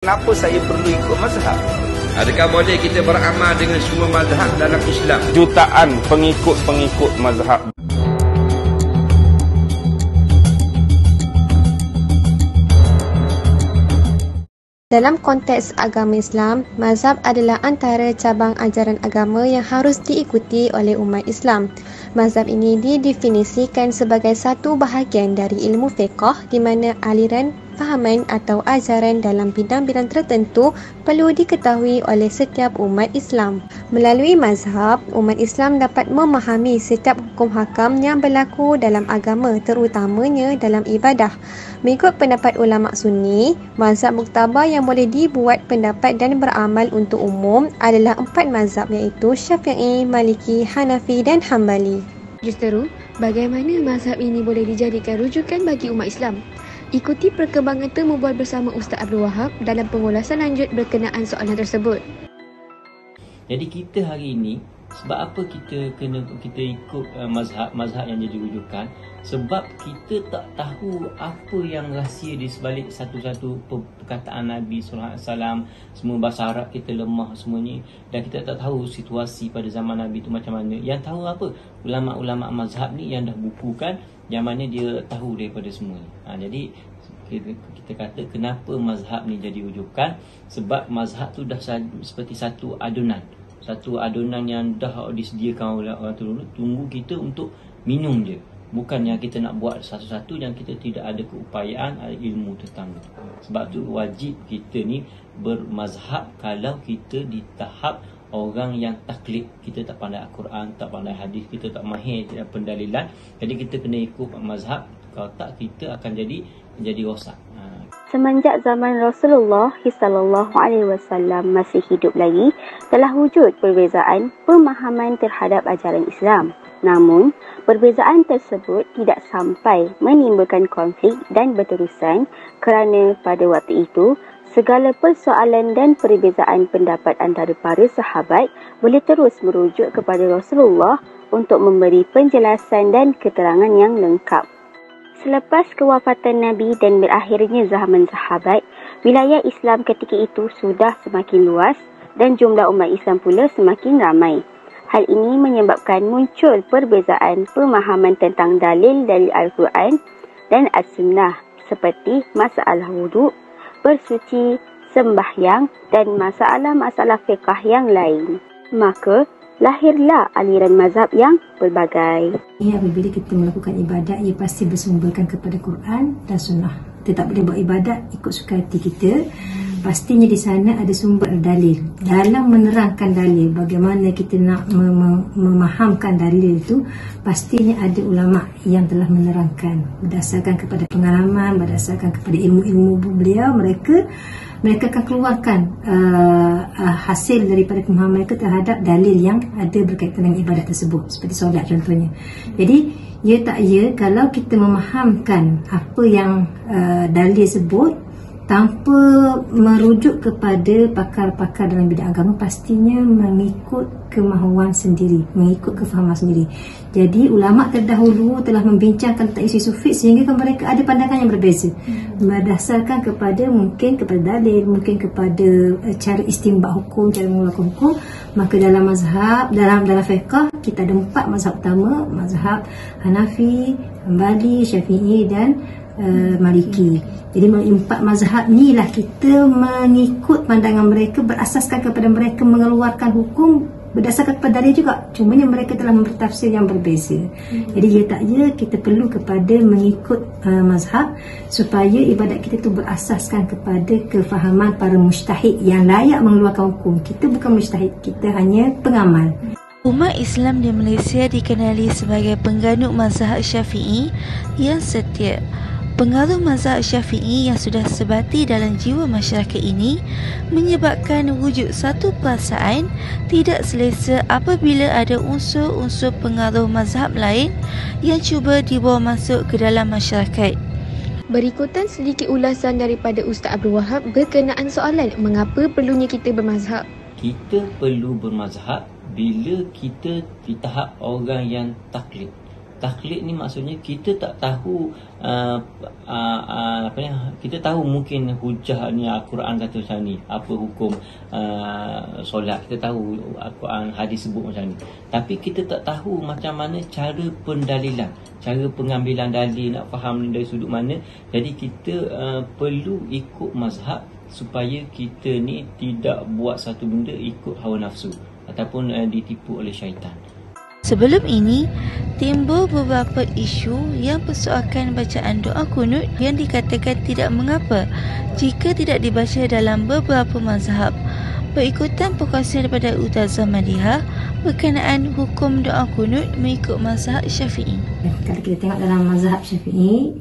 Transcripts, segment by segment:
Kenapa saya perlu ikut mazhab? Adakah boleh kita beramal dengan semua mazhab dalam Islam? Jutaan pengikut-pengikut mazhab. Dalam konteks agama Islam, mazhab adalah antara cabang ajaran agama yang harus diikuti oleh umat Islam. Mazhab ini didefinisikan sebagai satu bahagian dari ilmu fiqh di mana aliran, fahaman atau ajaran dalam bidang-bidang tertentu perlu diketahui oleh setiap umat Islam. Melalui mazhab, umat Islam dapat memahami setiap hukum hakam yang berlaku dalam agama, terutamanya dalam ibadah. Mengikut pendapat ulama Sunni, mazhab muktabar yang boleh dibuat pendapat dan beramal untuk umum adalah 4 mazhab iaitu Syafi'i, Maliki, Hanafi dan Hambali. Justeru, bagaimana mazhab ini boleh dijadikan rujukan bagi umat Islam? Ikuti perkembangan temu bual bersama Ustaz Abdul Wahab dalam pengulasan lanjut berkenaan soalan tersebut. Jadi kita hari ini, sebab apa kita ikut mazhab yang jadi rujukan? Sebab kita tak tahu apa yang rahsia di sebalik satu-satu perkataan Nabi SAW. Semua bahasa Arab kita lemah semuanya. Dan kita tak tahu situasi pada zaman Nabi itu macam mana. Yang tahu apa? Ulama-ulama mazhab ni yang dah bukukan, yang mana dia tahu daripada semuanya. Jadi kita kata kenapa mazhab ni jadi rujukan? Sebab mazhab tu dah seperti satu adunan. Satu adunan yang dah disediakan oleh orang tu. Tunggu kita untuk minum je. Bukan yang kita nak buat satu-satu yang kita tidak ada keupayaan, ada ilmu tentang itu. Sebab tu wajib kita ni bermazhab kalau kita di tahap orang yang taklid. Kita tak pandai Al-Quran, tak pandai hadis, kita tak mahir pendalilan. Jadi kita kena ikut mazhab. Kalau tak, kita akan jadi rosak. Semenjak zaman Rasulullah SAW masih hidup lagi, telah wujud perbezaan pemahaman terhadap ajaran Islam. Namun, perbezaan tersebut tidak sampai menimbulkan konflik dan berterusan kerana pada waktu itu, segala persoalan dan perbezaan pendapat antara para sahabat boleh terus merujuk kepada Rasulullah untuk memberi penjelasan dan keterangan yang lengkap. Selepas kewafatan Nabi dan berakhirnya zaman sahabat, wilayah Islam ketika itu sudah semakin luas dan jumlah umat Islam pula semakin ramai. Hal ini menyebabkan muncul perbezaan pemahaman tentang dalil-dalil Al-Quran dan As-Sunnah seperti masalah wuduk, bersuci, sembahyang dan masalah-masalah fiqh yang lain. Maka, lahirlah aliran mazhab yang pelbagai. Apabila kita melakukan ibadat, ia pasti bersumberkan kepada Quran dan Sunnah. Kita tak boleh buat ibadat ikut suka hati kita. Pastinya di sana ada sumber dalil. Dalam menerangkan dalil, bagaimana kita nak memahamkan dalil itu, pastinya ada ulama yang telah menerangkan berdasarkan kepada pengalaman, berdasarkan kepada ilmu-ilmu beliau. Mereka akan keluarkan hasil daripada pemahaman mereka terhadap dalil yang ada berkaitan dengan ibadat tersebut, seperti solat contohnya. Jadi kalau kita memahamkan apa yang dalil sebut tanpa merujuk kepada pakar-pakar dalam bidang agama, pastinya mengikut kemahuan sendiri, mengikut kefahaman sendiri. Jadi ulama terdahulu telah membincangkan tentang isu fiqh sehingga mereka ada pandangan yang berbeza berdasarkan kepada dalil, mungkin kepada cara istinbat hukum, cara mengeluarkan hukum. Maka dalam mazhab, dalam fiqh kita ada 4 mazhab utama, mazhab Hanafi, Hambali, Syafi'i dan Maliki. Jadi 4 mazhab ni lah kita mengikut pandangan mereka, berasaskan kepada mereka mengeluarkan hukum berdasarkan kepada dalil juga. Cumanya mereka telah bertafsir yang berbeza. Jadi kita perlu kepada mengikut mazhab supaya ibadat kita tu berasaskan kepada kefahaman para mujtahid yang layak mengeluarkan hukum. Kita bukan mujtahid, kita hanya pengamal. Umat Islam di Malaysia dikenali sebagai pengganut mazhab Syafi'i yang setia. Pengaruh mazhab Syafi'i yang sudah sebati dalam jiwa masyarakat ini menyebabkan wujud satu perasaan tidak selesa apabila ada unsur-unsur pengaruh mazhab lain yang cuba dibawa masuk ke dalam masyarakat. Berikutan sedikit ulasan daripada Ustaz Abdul Wahab berkenaan soalan mengapa perlunya kita bermazhab. Kita perlu bermazhab bila kita di tahap orang yang taklid. taklid ni maksudnya kita tak tahu kita tahu mungkin hujah ni Al-Quran kata macam ni, apa hukum solat, kita tahu Al-Quran hadis sebut macam ni, tapi kita tak tahu macam mana cara pendalilan, cara pengambilan dalil, nak faham dari sudut mana. Jadi kita perlu ikut mazhab supaya kita ni tidak buat satu benda ikut hawa nafsu ataupun ditipu oleh syaitan. Sebelum ini, timbul beberapa isu yang persoalkan bacaan doa kunut yang dikatakan tidak mengapa jika tidak dibaca dalam beberapa mazhab. Berikutan perkongsian daripada Ustazah Madihah berkenaan hukum doa kunut mengikut mazhab Syafi'i. Kalau kita tengok dalam mazhab Syafi'i,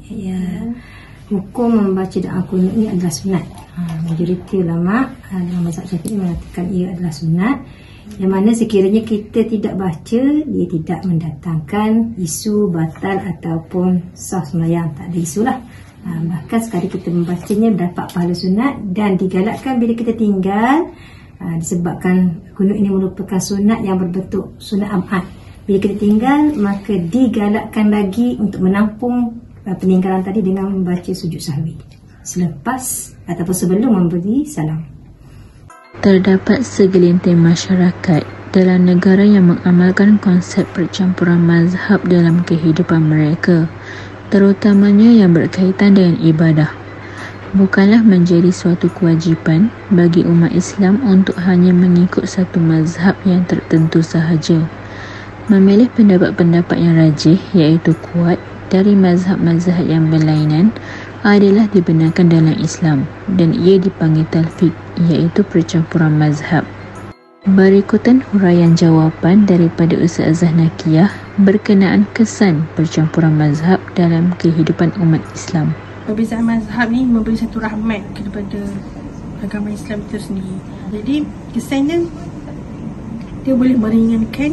hukum membaca doa kunut ini adalah sunat. Majoriti ulama dalam mazhab Syafi'i mengatakan ia adalah sunat, yang mana sekiranya kita tidak baca, dia tidak mendatangkan isu batal ataupun sah sembahyang, tak ada isu lah. Bahkan sekali kita membacanya dapat pahala sunat, dan digalakkan bila kita tinggal, disebabkan kunut ini merupakan sunat yang berbentuk sunat amad. Bila kita tinggal, maka digalakkan lagi untuk menampung peninggalan tadi dengan membaca sujud sahwi selepas ataupun sebelum memberi salam. Terdapat segelintir masyarakat dalam negara yang mengamalkan konsep percampuran mazhab dalam kehidupan mereka, terutamanya yang berkaitan dengan ibadah. Bukanlah menjadi suatu kewajipan bagi umat Islam untuk hanya mengikut satu mazhab yang tertentu sahaja. Memilih pendapat-pendapat yang rajih iaitu kuat dari mazhab-mazhab yang berlainan adalah dibenarkan dalam Islam, dan ia dipanggil talfiq, iaitu percampuran mazhab. Berikutan huraian jawapan daripada Ustazah Nakiyah berkenaan kesan percampuran mazhab dalam kehidupan umat Islam. Perbezaan mazhab ni memberi satu rahmat kepada agama Islam itu sendiri. Jadi kesannya dia boleh meringankan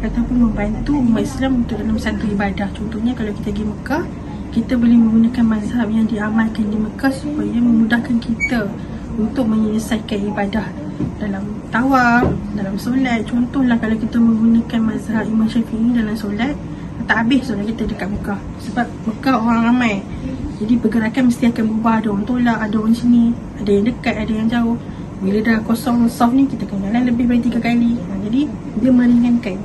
ataupun membantu umat Islam untuk dalam satu ibadah. Contohnya kalau kita pergi Mekah, kita boleh menggunakan mazhab yang diamalkan di Mekah supaya memudahkan kita untuk menyelesaikan ibadah dalam tawaf, dalam solat. Contohlah kalau kita menggunakan mazhab Imam Syafi'i dalam solat, tak habis solat kita dekat Mekah, sebab Mekah orang ramai, jadi pergerakan mesti akan berubah. Ada orang tolak, ada orang sini, ada yang dekat, ada yang jauh. Bila dah kosong saf ni, kita kena jalan lebih dari 3 kali. Jadi dia meringankan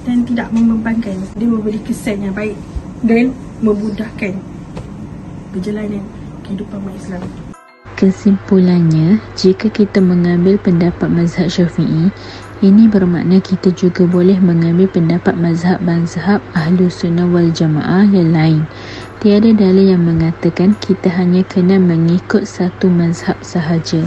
dan tidak membebankan. Dia memberi kesan yang baik dan memudahkan perjalanan kehidupan umat Islam. Kesimpulannya, jika kita mengambil pendapat mazhab Syafi'i, ini bermakna kita juga boleh mengambil pendapat mazhab-mazhab Ahlus Sunnah wal Jamaah yang lain. Tiada dalil yang mengatakan kita hanya kena mengikut satu mazhab sahaja.